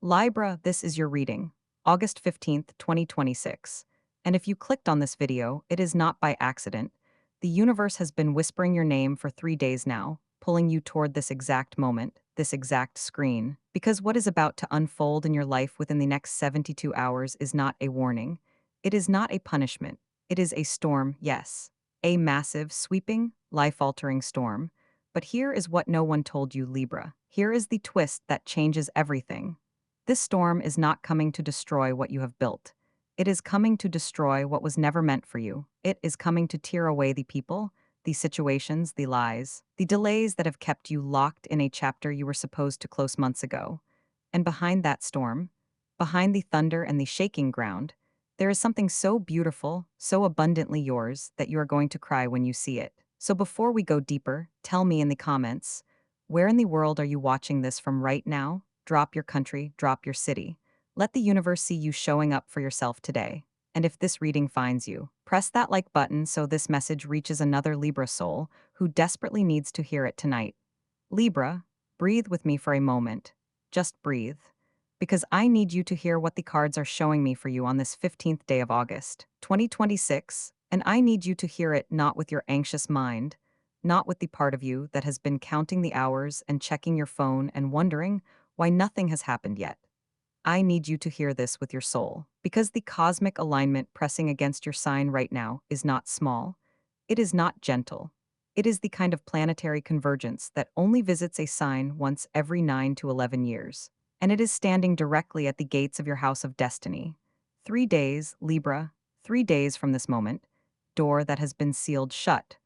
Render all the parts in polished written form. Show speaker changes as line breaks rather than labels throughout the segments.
Libra, this is your reading, August 15th, 2026. And if you clicked on this video, it is not by accident. The universe has been whispering your name for 3 days now, pulling you toward this exact moment, this exact screen. Because what is about to unfold in your life within the next 72 hours is not a warning. It is not a punishment. It is a storm, yes. A massive, sweeping, life-altering storm. But here is what no one told you, Libra. Here is the twist that changes everything. This storm is not coming to destroy what you have built. It is coming to destroy what was never meant for you. It is coming to tear away the people, the situations, the lies, the delays that have kept you locked in a chapter you were supposed to close months ago. And behind that storm, behind the thunder and the shaking ground, there is something so beautiful, so abundantly yours, that you are going to cry when you see it. So before we go deeper, tell me in the comments, where in the world are you watching this from right now? Drop your country, drop your city. Let the universe see you showing up for yourself today. And if this reading finds you, press that like button so this message reaches another Libra soul who desperately needs to hear it tonight. Libra, breathe with me for a moment. Just breathe. Because I need you to hear what the cards are showing me for you on this 15th day of August, 2026, and I need you to hear it not with your anxious mind, not with the part of you that has been counting the hours and checking your phone and wondering why nothing has happened yet. I need you to hear this with your soul, because the cosmic alignment pressing against your sign right now is not small. It is not gentle. It is the kind of planetary convergence that only visits a sign once every 9 to 11 years. And it is standing directly at the gates of your house of destiny. 3 days, Libra, 3 days from this moment, door that has been sealed shut,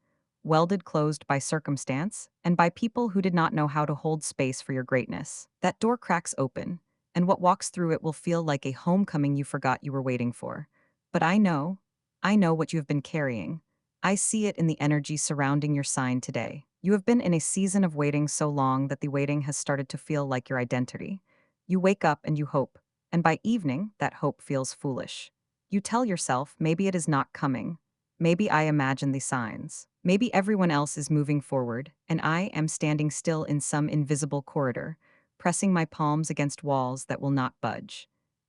welded closed by circumstance and by people who did not know how to hold space for your greatness. That door cracks open, and what walks through it will feel like a homecoming you forgot you were waiting for. But I know what you have been carrying. I see it in the energy surrounding your sign today. You have been in a season of waiting so long that the waiting has started to feel like your identity. You wake up and you hope, and by evening, that hope feels foolish. You tell yourself maybe it is not coming. Maybe I imagine the signs. Maybe everyone else is moving forward, and I am standing still in some invisible corridor, pressing my palms against walls that will not budge.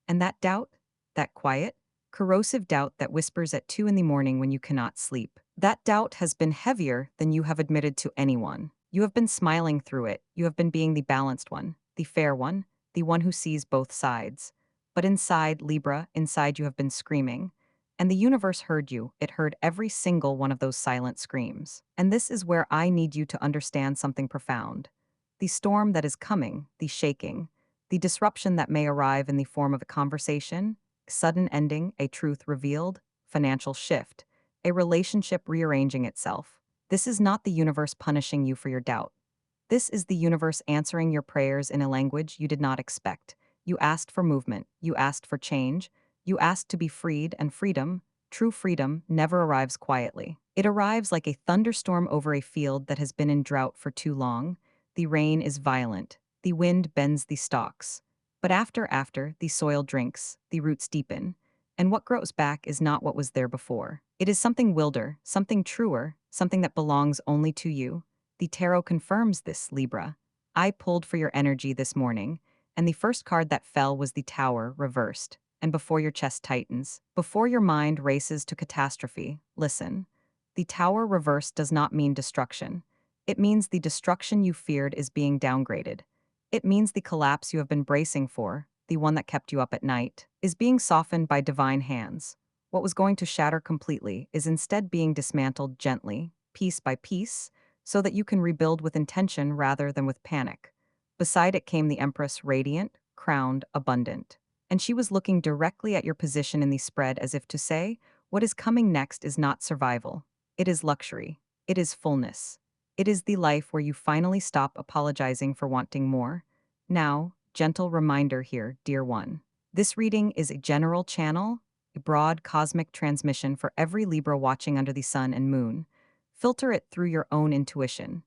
And that doubt, that quiet, corrosive doubt that whispers at 2 in the morning when you cannot sleep, that doubt has been heavier than you have admitted to anyone. You have been smiling through it. You have been being the balanced one, the fair one, the one who sees both sides. But inside, Libra, inside you have been screaming. And the universe heard you. It heard every single one of those silent screams. And this is where I need you to understand something profound. The storm that is coming, the shaking, the disruption that may arrive in the form of a conversation, sudden ending, a truth revealed, financial shift, a relationship rearranging itself. This is not the universe punishing you for your doubt. This is the universe answering your prayers in a language you did not expect. You asked for movement, you asked for change, you asked to be freed, and freedom, true freedom, never arrives quietly. It arrives like a thunderstorm over a field that has been in drought for too long. The rain is violent, the wind bends the stalks. But after, the soil drinks, the roots deepen, and what grows back is not what was there before. It is something wilder, something truer, something that belongs only to you. The tarot confirms this, Libra. I pulled for your energy this morning, and the first card that fell was the Tower, reversed. And before your chest tightens, before your mind races to catastrophe, listen. The Tower reversed does not mean destruction. It means the destruction you feared is being downgraded. It means the collapse you have been bracing for, the one that kept you up at night, is being softened by divine hands. What was going to shatter completely is instead being dismantled gently, piece by piece, so that you can rebuild with intention rather than with panic. Beside it came the Empress, radiant, crowned, abundant. And she was looking directly at your position in the spread as if to say, what is coming next is not survival. It is luxury. It is fullness. It is the life where you finally stop apologizing for wanting more. Now, gentle reminder here, dear one. This reading is a general channel, a broad cosmic transmission for every Libra watching under the sun and moon. Filter it through your own intuition.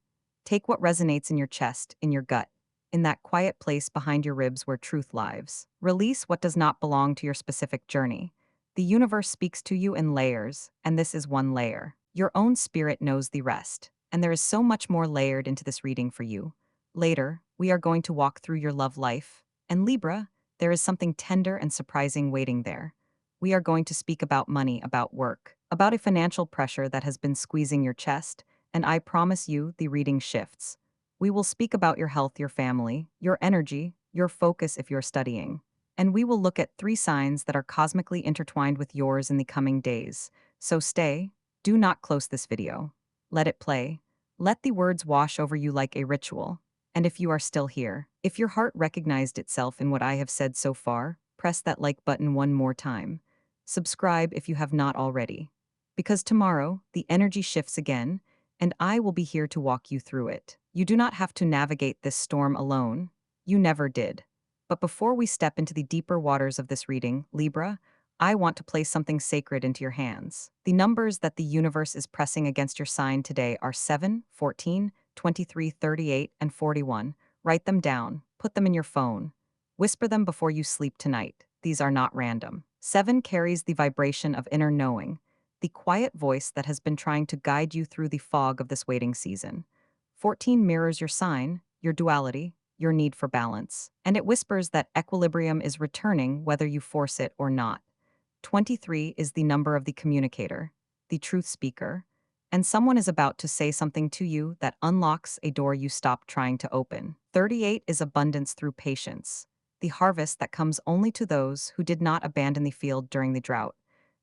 Take what resonates in your chest, in your gut, in that quiet place behind your ribs where truth lives. Release what does not belong to your specific journey. The universe speaks to you in layers, and this is one layer. Your own spirit knows the rest, and there is so much more layered into this reading for you. Later, we are going to walk through your love life, and Libra, There is something tender and surprising waiting there. We are going to speak about money, about work, about a financial pressure that has been squeezing your chest, and I promise you the reading shifts. We will speak about your health, your family, your energy, your focus if you're studying. And we will look at 3 signs that are cosmically intertwined with yours in the coming days. So stay, do not close this video. Let it play. Let the words wash over you like a ritual. And if you are still here, if your heart recognized itself in what I have said so far, press that like button one more time. Subscribe if you have not already. Because tomorrow, the energy shifts again, and I will be here to walk you through it. You do not have to navigate this storm alone. You never did. But before we step into the deeper waters of this reading, Libra, I want to place something sacred into your hands. The numbers that the universe is pressing against your sign today are 7, 14, 23, 38, and 41. Write them down. Put them in your phone. Whisper them before you sleep tonight. These are not random. 7 carries the vibration of inner knowing, the quiet voice that has been trying to guide you through the fog of this waiting season. 14 mirrors your sign, your duality, your need for balance, and it whispers that equilibrium is returning whether you force it or not. 23 is the number of the communicator, the truth speaker, and someone is about to say something to you that unlocks a door you stopped trying to open. 38 is abundance through patience, the harvest that comes only to those who did not abandon the field during the drought.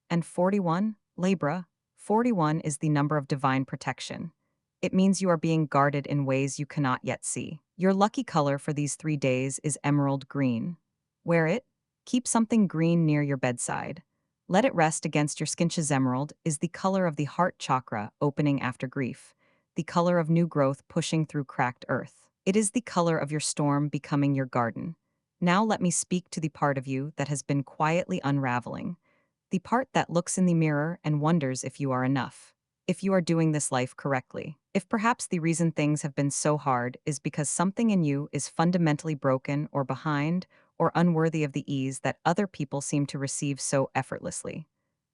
And 41, Libra, 41 is the number of divine protection. It means you are being guarded in ways you cannot yet see. Your lucky color for these 3 days is emerald green. Wear it. Keep something green near your bedside. Let it rest against your skin. Emerald is the color of the heart chakra opening after grief, the color of new growth pushing through cracked earth. It is the color of your storm becoming your garden. Now let me speak to the part of you that has been quietly unraveling, the part that looks in the mirror and wonders if you are enough, if you are doing this life correctly. If perhaps the reason things have been so hard is because something in you is fundamentally broken or behind or unworthy of the ease that other people seem to receive so effortlessly.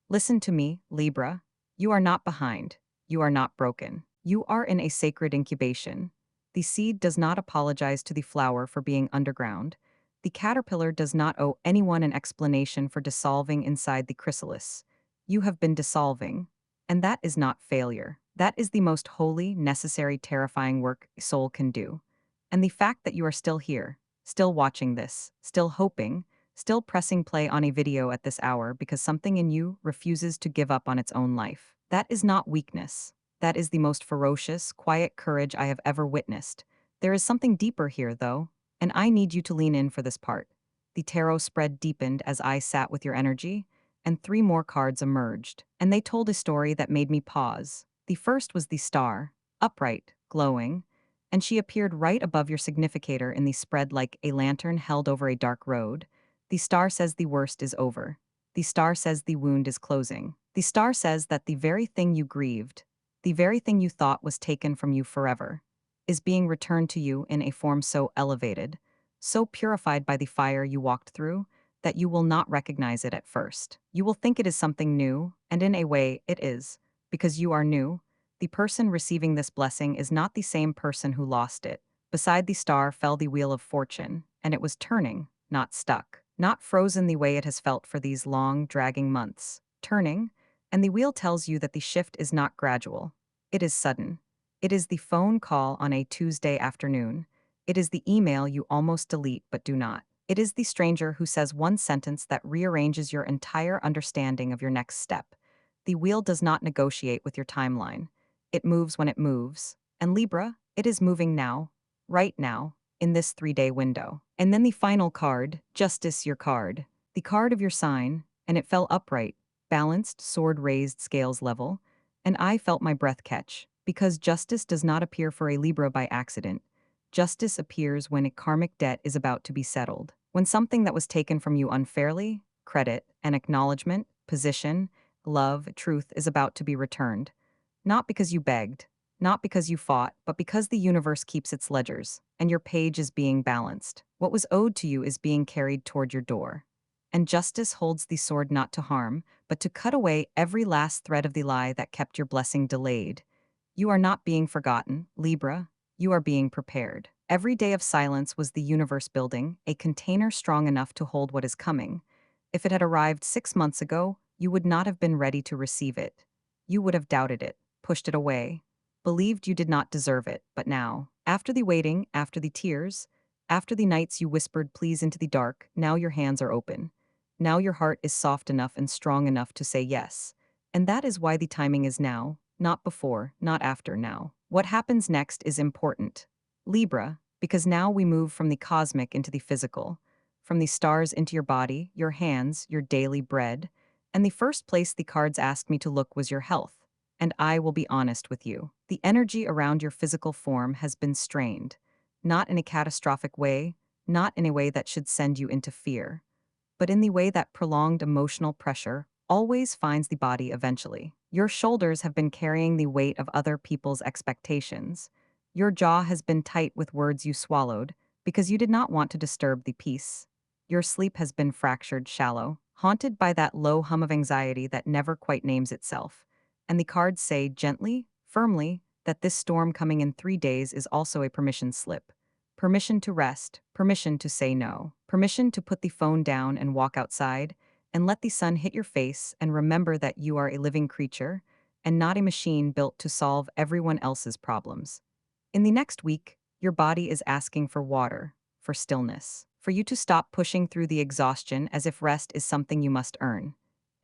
Listen to me, Libra. You are not behind. You are not broken. You are in a sacred incubation. The seed does not apologize to the flower for being underground. The caterpillar does not owe anyone an explanation for dissolving inside the chrysalis. You have been dissolving. And that is not failure. That is the most holy, necessary, terrifying work a soul can do. And the fact that you are still here, still watching this, still hoping, still pressing play on a video at this hour because something in you refuses to give up on its own life. That is not weakness. That is the most ferocious, quiet courage I have ever witnessed. There is something deeper here, though, and I need you to lean in for this part. The tarot spread deepened as I sat with your energy, and 3 more cards emerged, and they told a story that made me pause. The first was the star, upright, glowing, and she appeared right above your significator in the spread like a lantern held over a dark road. The star says the worst is over. The star says the wound is closing. The star says that the very thing you grieved, the very thing you thought was taken from you forever, is being returned to you in a form so elevated, so purified by the fire you walked through, that you will not recognize it at first. You will think it is something new, and in a way, it is. Because you are new, the person receiving this blessing is not the same person who lost it. Beside the star fell the wheel of fortune, and it was turning, not stuck, not frozen the way it has felt for these long, dragging months. Turning, and the wheel tells you that the shift is not gradual. It is sudden. It is the phone call on a Tuesday afternoon. It is the email you almost delete but do not. It is the stranger who says one sentence that rearranges your entire understanding of your next step. The wheel does not negotiate with your timeline. It moves when it moves. And Libra, it is moving now, right now, in this 3-day window. And then the final card, Justice, your card. The card of your sign, and it fell upright, balanced, sword raised, scales level, and I felt my breath catch. Because justice does not appear for a Libra by accident. Justice appears when a karmic debt is about to be settled. When something that was taken from you unfairly, credit, an acknowledgement, position, love, truth is about to be returned. Not because you begged, not because you fought, but because the universe keeps its ledgers, and your page is being balanced. What was owed to you is being carried toward your door. And justice holds the sword not to harm, but to cut away every last thread of the lie that kept your blessing delayed. You are not being forgotten, Libra. You are being prepared. Every day of silence was the universe building, a container strong enough to hold what is coming. If it had arrived 6 months ago, you would not have been ready to receive it. You would have doubted it, pushed it away, believed you did not deserve it. But now, after the waiting, after the tears, after the nights you whispered please into the dark, now your hands are open. Now your heart is soft enough and strong enough to say yes. And that is why the timing is now, not before, not after now. What happens next is important. Libra, because now we move from the cosmic into the physical, from the stars into your body, your hands, your daily bread. And the first place the cards asked me to look was your health. And I will be honest with you. The energy around your physical form has been strained. Not in a catastrophic way, not in a way that should send you into fear, but in the way that prolonged emotional pressure always finds the body eventually. Your shoulders have been carrying the weight of other people's expectations. Your jaw has been tight with words you swallowed because you did not want to disturb the peace. Your sleep has been fractured shallow, haunted by that low hum of anxiety that never quite names itself. And the cards say gently, firmly, that this storm coming in 3 days is also a permission slip. Permission to rest, permission to say no, permission to put the phone down and walk outside and let the sun hit your face and remember that you are a living creature and not a machine built to solve everyone else's problems. In the next week, your body is asking for water, for stillness, for you to stop pushing through the exhaustion as if rest is something you must earn.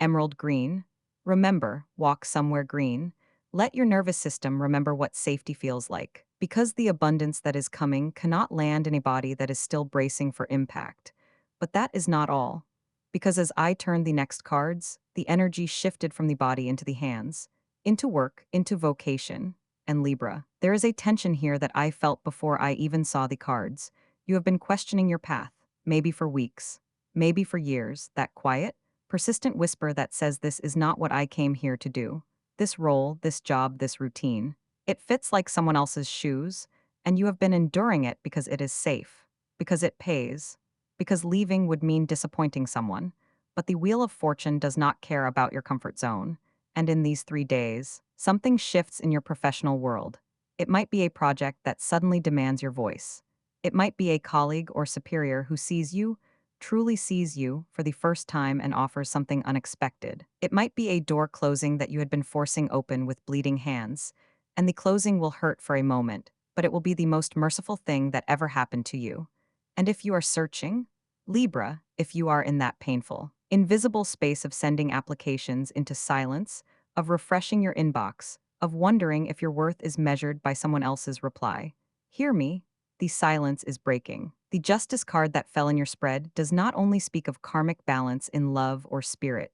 Emerald green. Remember, walk somewhere green. Let your nervous system remember what safety feels like, because the abundance that is coming cannot land in a body that is still bracing for impact. But that is not all. Because as I turned the next cards, the energy shifted from the body into the hands, into work, into vocation, and Libra. There is a tension here that I felt before I even saw the cards. You have been questioning your path, maybe for weeks, maybe for years, that quiet, persistent whisper that says this is not what I came here to do. This role, this job, this routine. It fits like someone else's shoes, and you have been enduring it because it is safe, because it pays, because leaving would mean disappointing someone. But the wheel of fortune does not care about your comfort zone. And in these 3 days, something shifts in your professional world. It might be a project that suddenly demands your voice. It might be a colleague or superior who sees you, truly sees you, for the first time and offers something unexpected. It might be a door closing that you had been forcing open with bleeding hands, and the closing will hurt for a moment, but it will be the most merciful thing that ever happened to you. And if you are searching, Libra, if you are in that painful, invisible space of sending applications into silence, of refreshing your inbox, of wondering if your worth is measured by someone else's reply, hear me, the silence is breaking. The justice card that fell in your spread does not only speak of karmic balance in love or spirit,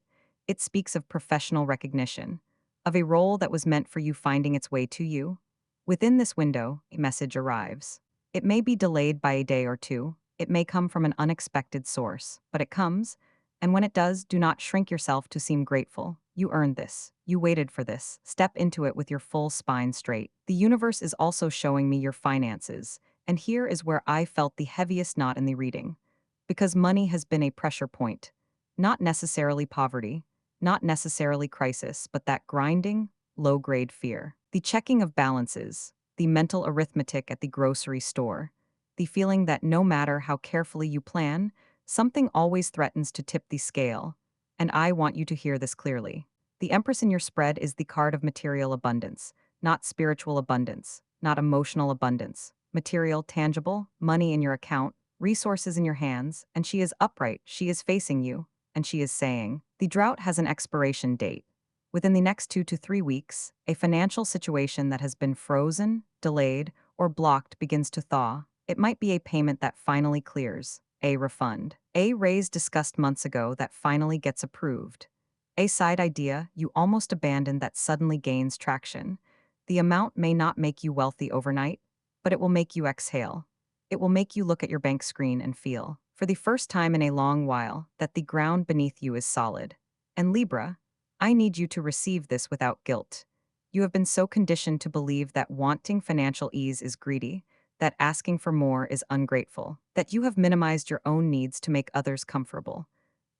it speaks of professional recognition, of a role that was meant for you finding its way to you. Within this window, a message arrives. It may be delayed by a day or two, it may come from an unexpected source, but it comes, and when it does, do not shrink yourself to seem grateful. You earned this. You waited for this. Step into it with your full spine straight. The universe is also showing me your finances, and here is where I felt the heaviest knot in the reading. Because money has been a pressure point. Not necessarily poverty, not necessarily crisis, but that grinding, low-grade fear. The checking of balances, the mental arithmetic at the grocery store, the feeling that no matter how carefully you plan, something always threatens to tip the scale. And I want you to hear this clearly. The Empress in your spread is the card of material abundance, not spiritual abundance, not emotional abundance. Material, tangible, money in your account, resources in your hands, and she is upright, she is facing you, and she is saying, the drought has an expiration date. Within the next 2 to 3 weeks, a financial situation that has been frozen, delayed, or blocked begins to thaw. It might be a payment that finally clears, a refund, a raise discussed months ago that finally gets approved, a side idea you almost abandoned that suddenly gains traction. The amount may not make you wealthy overnight, but it will make you exhale. It will make you look at your bank screen and feel, for the first time in a long while, that the ground beneath you is solid. And Libra, I need you to receive this without guilt. You have been so conditioned to believe that wanting financial ease is greedy, that asking for more is ungrateful, that you have minimized your own needs to make others comfortable.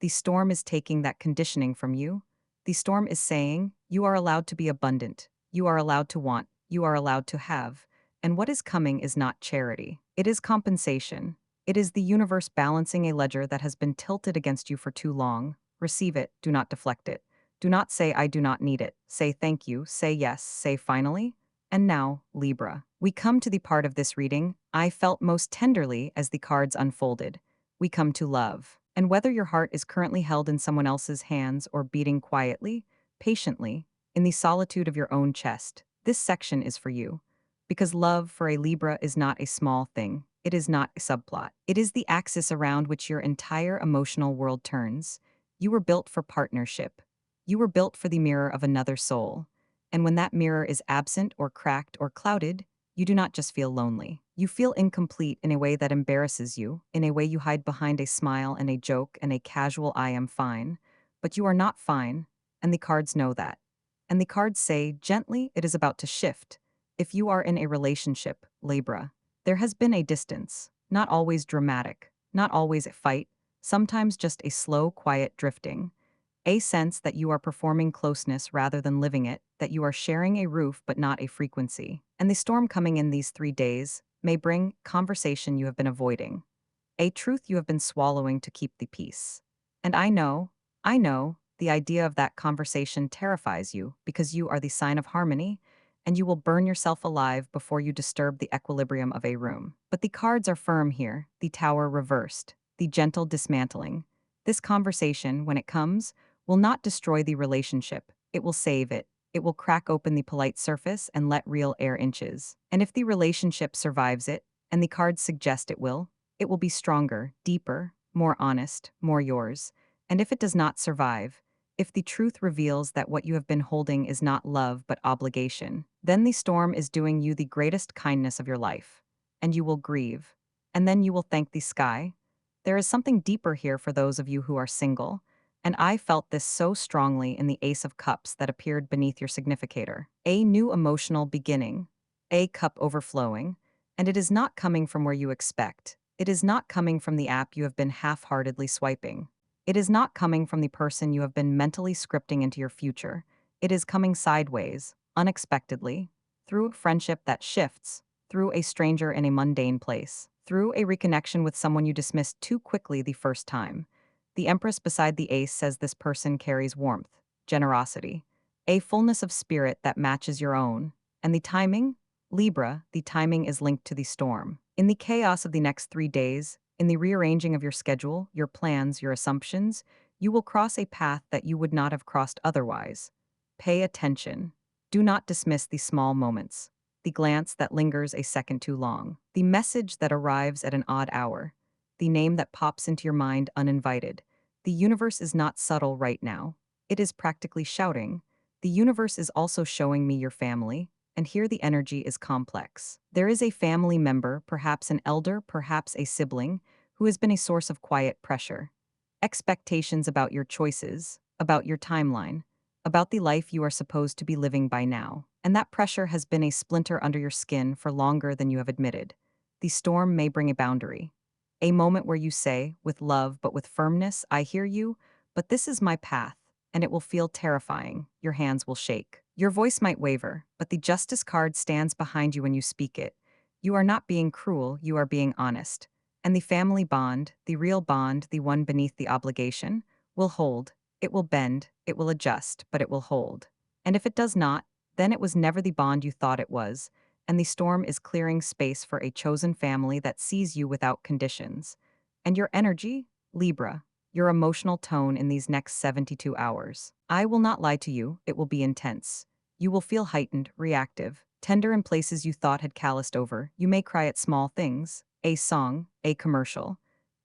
The storm is taking that conditioning from you. The storm is saying, you are allowed to be abundant, you are allowed to want, you are allowed to have, And what is coming is not charity. It is compensation. It is the universe balancing a ledger that has been tilted against you for too long. Receive it, do not deflect it. Do not say, I do not need it. Say thank you, say yes, say finally. And now, Libra. We come to the part of this reading I felt most tenderly as the cards unfolded. We come to love. And whether your heart is currently held in someone else's hands or beating quietly, patiently, in the solitude of your own chest, this section is for you. Because love for a Libra is not a small thing. It is not a subplot. It is the axis around which your entire emotional world turns. You were built for partnership. You were built for the mirror of another soul. And when that mirror is absent or cracked or clouded, you do not just feel lonely. You feel incomplete in a way that embarrasses you, in a way you hide behind a smile and a joke and a casual I am fine. But you are not fine, and the cards know that. And the cards say, gently, it is about to shift. If you are in a relationship, Libra, there has been a distance, not always dramatic, not always a fight, sometimes just a slow, quiet drifting. A sense that you are performing closeness rather than living it, that you are sharing a roof but not a frequency. And the storm coming in these 3 days may bring conversation you have been avoiding, a truth you have been swallowing to keep the peace. And I know, the idea of that conversation terrifies you because you are the sign of harmony, and you will burn yourself alive before you disturb the equilibrium of a room. But the cards are firm here, the tower reversed, the gentle dismantling. This conversation, when it comes, will not destroy the relationship, it will save it. It will crack open the polite surface and let real air inches. And if the relationship survives it, and the cards suggest it will be stronger, deeper, more honest, more yours. And if it does not survive, if the truth reveals that what you have been holding is not love but obligation, then the storm is doing you the greatest kindness of your life. And you will grieve. And then you will thank the sky. There is something deeper here for those of you who are single. And I felt this so strongly in the Ace of Cups that appeared beneath your significator. A new emotional beginning. A cup overflowing. And it is not coming from where you expect. It is not coming from the app you have been half-heartedly swiping. It is not coming from the person you have been mentally scripting into your future. It is coming sideways, unexpectedly, through a friendship that shifts, through a stranger in a mundane place, through a reconnection with someone you dismissed too quickly the first time. The Empress beside the Ace says this person carries warmth, generosity, a fullness of spirit that matches your own. And the timing? Libra, the timing is linked to the storm. In the chaos of the next 3 days, in the rearranging of your schedule, your plans, your assumptions, you will cross a path that you would not have crossed otherwise. Pay attention. Do not dismiss the small moments, the glance that lingers a second too long, the message that arrives at an odd hour, the name that pops into your mind uninvited. The universe is not subtle right now. It is practically shouting. The universe is also showing me your family, and here the energy is complex. There is a family member, perhaps an elder, perhaps a sibling, who has been a source of quiet pressure. Expectations about your choices, about your timeline, about the life you are supposed to be living by now. And that pressure has been a splinter under your skin for longer than you have admitted. The storm may bring a boundary. A moment where you say, with love but with firmness, I hear you, but this is my path, and it will feel terrifying. Your hands will shake. Your voice might waver, but the Justice card stands behind you when you speak it. You are not being cruel, you are being honest. And the family bond, the real bond, the one beneath the obligation, will hold. It will bend, it will adjust, but it will hold. And if it does not, then it was never the bond you thought it was, and the storm is clearing space for a chosen family that sees you without conditions. And your energy, Libra, your emotional tone in these next 72 hours. I will not lie to you, it will be intense. You will feel heightened, reactive, tender in places you thought had calloused over. You may cry at small things, a song, a commercial,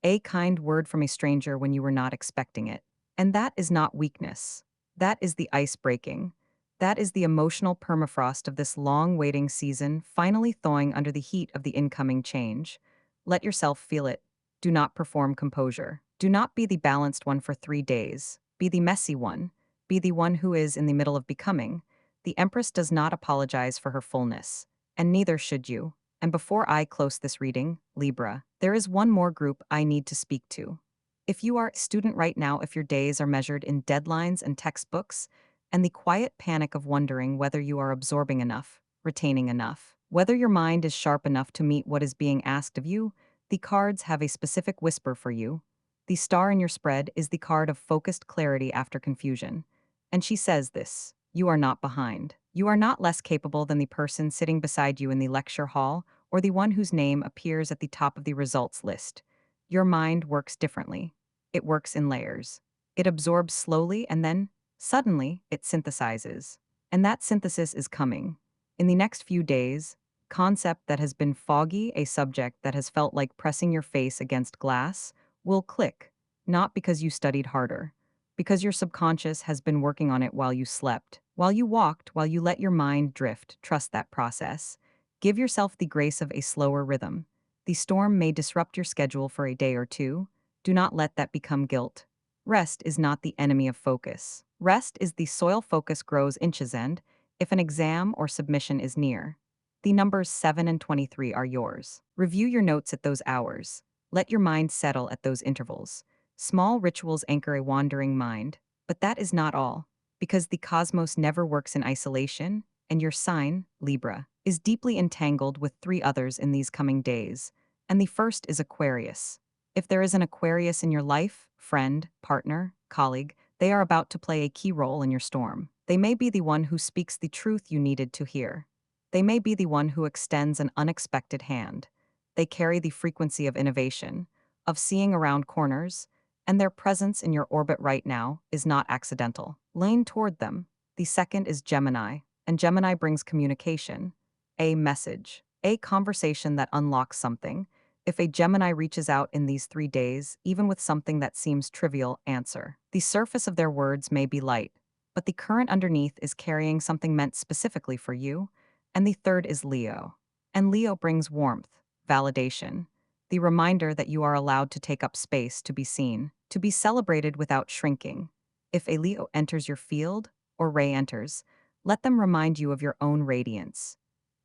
a kind word from a stranger when you were not expecting it. And that is not weakness. That is the ice breaking. That is the emotional permafrost of this long waiting season finally thawing under the heat of the incoming change. Let yourself feel it. Do not perform composure. Do not be the balanced one for 3 days. Be the messy one. Be the one who is in the middle of becoming. The Empress does not apologize for her fullness, and neither should you. And before I close this reading, Libra, there is one more group I need to speak to. If you are a student right now, if your days are measured in deadlines and textbooks, and the quiet panic of wondering whether you are absorbing enough, retaining enough, Whether your mind is sharp enough to meet what is being asked of you, the cards have a specific whisper for you. The star in your spread is the card of focused clarity after confusion. And she says this: you are not behind. You are not less capable than the person sitting beside you in the lecture hall or the one whose name appears at the top of the results list. Your mind works differently. It works in layers. It absorbs slowly and then, suddenly, it synthesizes. And that synthesis is coming. In the next few days, concept that has been foggy, a subject that has felt like pressing your face against glass, will click, not because you studied harder, because your subconscious has been working on it while you slept, while you walked, while you let your mind drift. Trust that process. Give yourself the grace of a slower rhythm. The storm may disrupt your schedule for a day or two. Do not let that become guilt. Rest is not the enemy of focus. Rest is the soil focus grows inches end if an exam or submission is near. The numbers 7 and 23 are yours. Review your notes at those hours. Let your mind settle at those intervals. Small rituals anchor a wandering mind, but that is not all, because the cosmos never works in isolation, and your sign, Libra, is deeply entangled with three others in these coming days, and the first is Aquarius. If there is an Aquarius in your life, friend, partner, colleague, they are about to play a key role in your storm. They may be the one who speaks the truth you needed to hear. They may be the one who extends an unexpected hand. They carry the frequency of innovation, of seeing around corners, and their presence in your orbit right now is not accidental. Lean toward them. The second is Gemini, and Gemini brings communication, a message, a conversation that unlocks something. If a Gemini reaches out in these 3 days, even with something that seems trivial, answer. The surface of their words may be light, but the current underneath is carrying something meant specifically for you. And the third is Leo. And Leo brings warmth, validation, the reminder that you are allowed to take up space, to be seen, to be celebrated without shrinking. If a Leo enters your field, or Ray enters, let them remind you of your own radiance.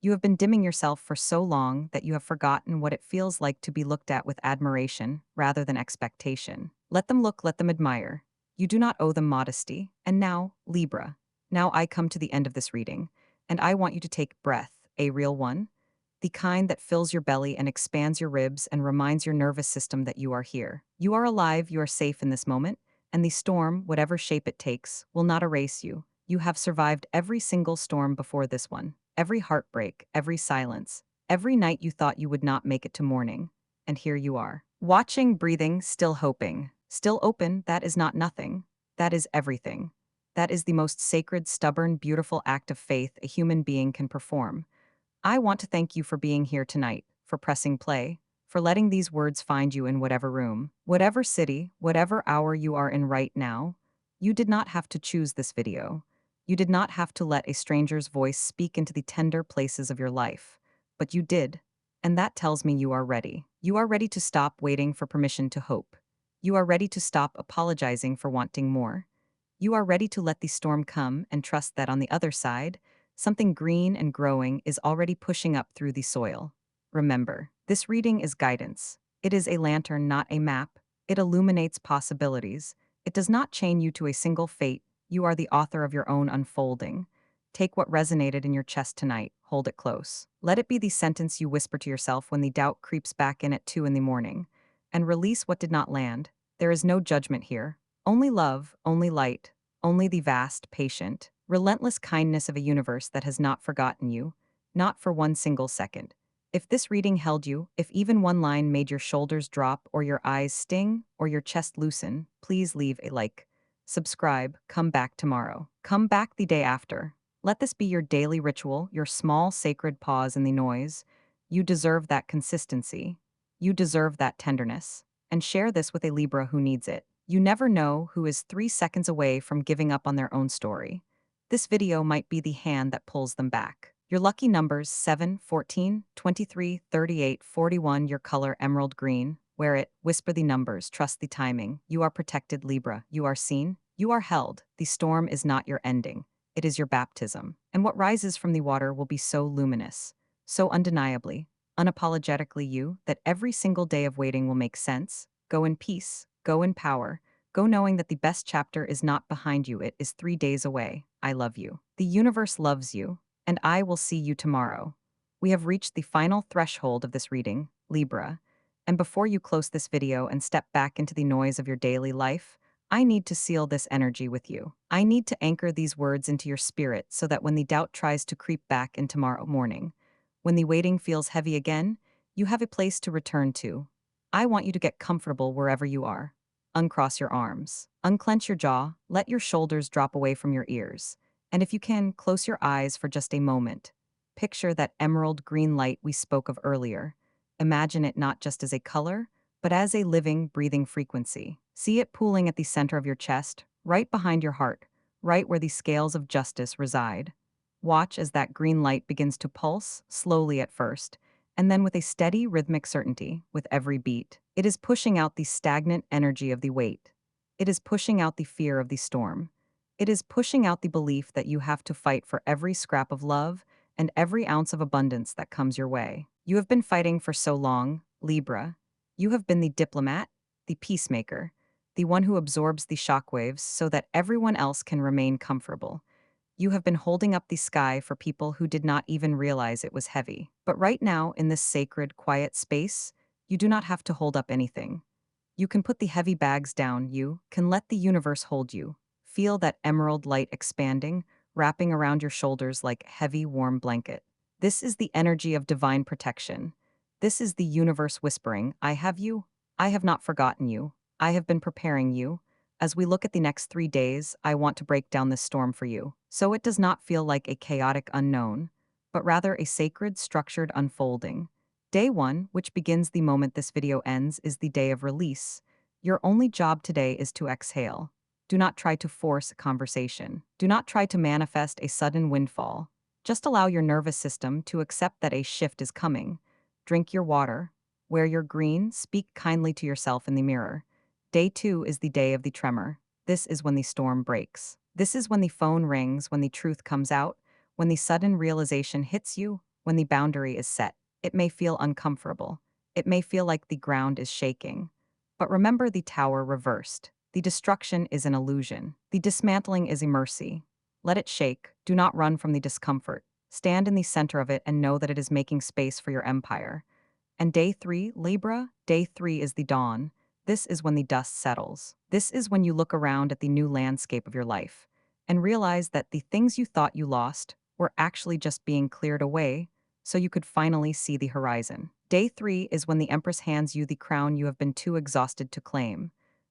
You have been dimming yourself for so long that you have forgotten what it feels like to be looked at with admiration rather than expectation. Let them look, let them admire. You do not owe them modesty. And now, Libra. Now I come to the end of this reading, and I want you to take breath, a real one, the kind that fills your belly and expands your ribs and reminds your nervous system that you are here. You are alive, you are safe in this moment, and the storm, whatever shape it takes, will not erase you. You have survived every single storm before this one, every heartbreak, every silence, every night you thought you would not make it to morning. And here you are. Watching, breathing, still hoping, still open. That is not nothing. That is everything. That is the most sacred, stubborn, beautiful act of faith a human being can perform. I want to thank you for being here tonight, for pressing play, for letting these words find you in whatever room, whatever city, whatever hour you are in right now. You did not have to choose this video. You did not have to let a stranger's voice speak into the tender places of your life. But you did, and that tells me you are ready. You are ready to stop waiting for permission to hope. You are ready to stop apologizing for wanting more. You are ready to let the storm come and trust that on the other side, something green and growing is already pushing up through the soil. Remember, this reading is guidance. It is a lantern, not a map. It illuminates possibilities. It does not chain you to a single fate. You are the author of your own unfolding. Take what resonated in your chest tonight. Hold it close. Let it be the sentence you whisper to yourself when the doubt creeps back in at 2 in the morning. And release what did not land. There is no judgment here. Only love, only light, only the vast, patient, relentless kindness of a universe that has not forgotten you, not for one single second. If this reading held you, if even one line made your shoulders drop or your eyes sting or your chest loosen, please leave a like. Subscribe, come back tomorrow. Come back the day after. Let this be your daily ritual, your small sacred pause in the noise. You deserve that consistency. You deserve that tenderness. And share this with a Libra who needs it. You never know who is 3 seconds away from giving up on their own story. This video might be the hand that pulls them back. Your lucky numbers 7, 14, 23, 38, 41. Your color emerald green. Wear it, whisper the numbers, trust the timing. You are protected, Libra. You are seen. You are held. The storm is not your ending. It is your baptism. And what rises from the water will be so luminous, so undeniably, unapologetically you, that every single day of waiting will make sense. Go in peace. Go in power. Go knowing that the best chapter is not behind you, it is 3 days away. I love you. The universe loves you, and I will see you tomorrow. We have reached the final threshold of this reading, Libra. And before you close this video and step back into the noise of your daily life, I need to seal this energy with you. I need to anchor these words into your spirit so that when the doubt tries to creep back in tomorrow morning, when the waiting feels heavy again, you have a place to return to. I want you to get comfortable wherever you are. Uncross your arms. Unclench your jaw. Let your shoulders drop away from your ears. And if you can, close your eyes for just a moment. Picture that emerald green light we spoke of earlier. Imagine it not just as a color, but as a living, breathing frequency. See it pooling at the center of your chest, right behind your heart, right where the scales of justice reside. Watch as that green light begins to pulse, slowly at first, and then with a steady, rhythmic certainty with every beat. It is pushing out the stagnant energy of the weight. It is pushing out the fear of the storm. It is pushing out the belief that you have to fight for every scrap of love and every ounce of abundance that comes your way. You have been fighting for so long, Libra. You have been the diplomat, the peacemaker, the one who absorbs the shockwaves so that everyone else can remain comfortable. You have been holding up the sky for people who did not even realize it was heavy. But right now, in this sacred, quiet space, you do not have to hold up anything. You can put the heavy bags down, you can let the universe hold you. Feel that emerald light expanding, wrapping around your shoulders like a heavy, warm blanket. This is the energy of divine protection. This is the universe whispering, I have you. I have not forgotten you. I have been preparing you. As we look at the next 3 days, I want to break down this storm for you, so it does not feel like a chaotic unknown, but rather a sacred, structured unfolding. Day 1, which begins the moment this video ends, is the day of release. Your only job today is to exhale. Do not try to force a conversation. Do not try to manifest a sudden windfall. Just allow your nervous system to accept that a shift is coming. Drink your water. Wear your green. Speak kindly to yourself in the mirror. Day 2 is the day of the tremor. This is when the storm breaks. This is when the phone rings, when the truth comes out, when the sudden realization hits you, when the boundary is set. It may feel uncomfortable. It may feel like the ground is shaking. But remember the tower reversed. The destruction is an illusion. The dismantling is a mercy. Let it shake. Do not run from the discomfort. Stand in the center of it and know that it is making space for your empire. And day 3, Libra, day 3 is the dawn. This is when the dust settles. This is when you look around at the new landscape of your life and realize that the things you thought you lost were actually just being cleared away so you could finally see the horizon. Day 3 is when the Empress hands you the crown you have been too exhausted to claim.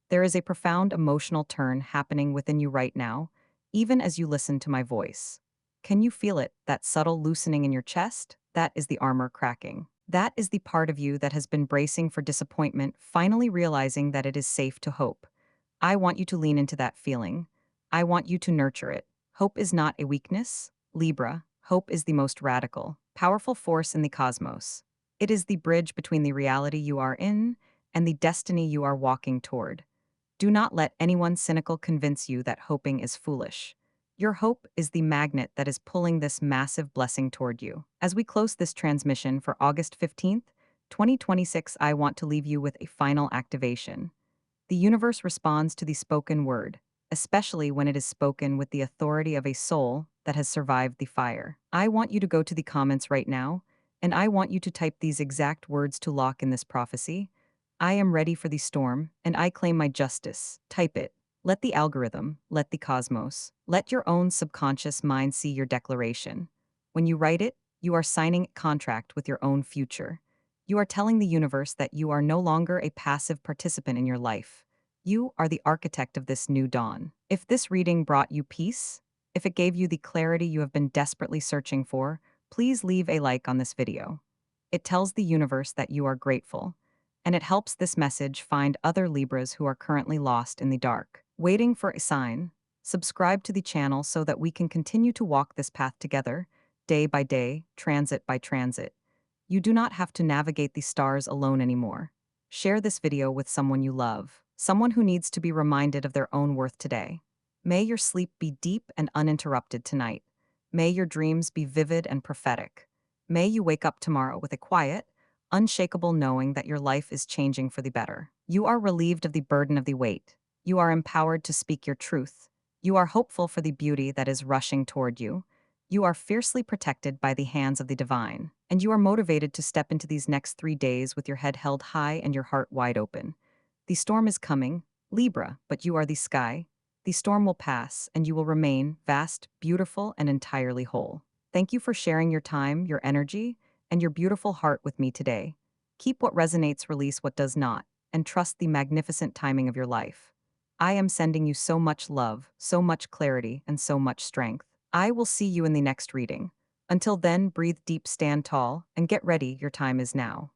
There is a profound emotional turn happening within you right now, even as you listen to my voice. Can you feel it, that subtle loosening in your chest? That is the armor cracking. That is the part of you that has been bracing for disappointment, finally realizing that it is safe to hope. I want you to lean into that feeling. I want you to nurture it. Hope is not a weakness, Libra. Hope is the most radical, powerful force in the cosmos. It is the bridge between the reality you are in and the destiny you are walking toward. Do not let anyone cynical convince you that hoping is foolish. Your hope is the magnet that is pulling this massive blessing toward you. As we close this transmission for August 15th, 2026, I want to leave you with a final activation. The universe responds to the spoken word, especially when it is spoken with the authority of a soul that has survived the fire. I want you to go to the comments right now, and I want you to type these exact words to lock in this prophecy. I am ready for the storm, and I claim my justice. Type it. Let the algorithm, let the cosmos, let your own subconscious mind see your declaration. When you write it, you are signing a contract with your own future. You are telling the universe that you are no longer a passive participant in your life. You are the architect of this new dawn. If this reading brought you peace, if it gave you the clarity you have been desperately searching for, please leave a like on this video. It tells the universe that you are grateful, and it helps this message find other Libras who are currently lost in the dark, waiting for a sign. Subscribe to the channel so that we can continue to walk this path together, day by day, transit by transit. You do not have to navigate the stars alone anymore. Share this video with someone you love, someone who needs to be reminded of their own worth today. May your sleep be deep and uninterrupted tonight. May your dreams be vivid and prophetic. May you wake up tomorrow with a quiet, unshakable knowing that your life is changing for the better. You are relieved of the burden of the weight. You are empowered to speak your truth. You are hopeful for the beauty that is rushing toward you. You are fiercely protected by the hands of the divine. and you are motivated to step into these next 3 days with your head held high and your heart wide open. The storm is coming, Libra, but you are the sky. The storm will pass, and you will remain vast, beautiful, and entirely whole. Thank you for sharing your time, your energy, and your beautiful heart with me today. Keep what resonates, release what does not, and trust the magnificent timing of your life. I am sending you so much love, so much clarity, and so much strength. I will see you in the next reading. Until then, breathe deep, stand tall, and get ready, your time is now.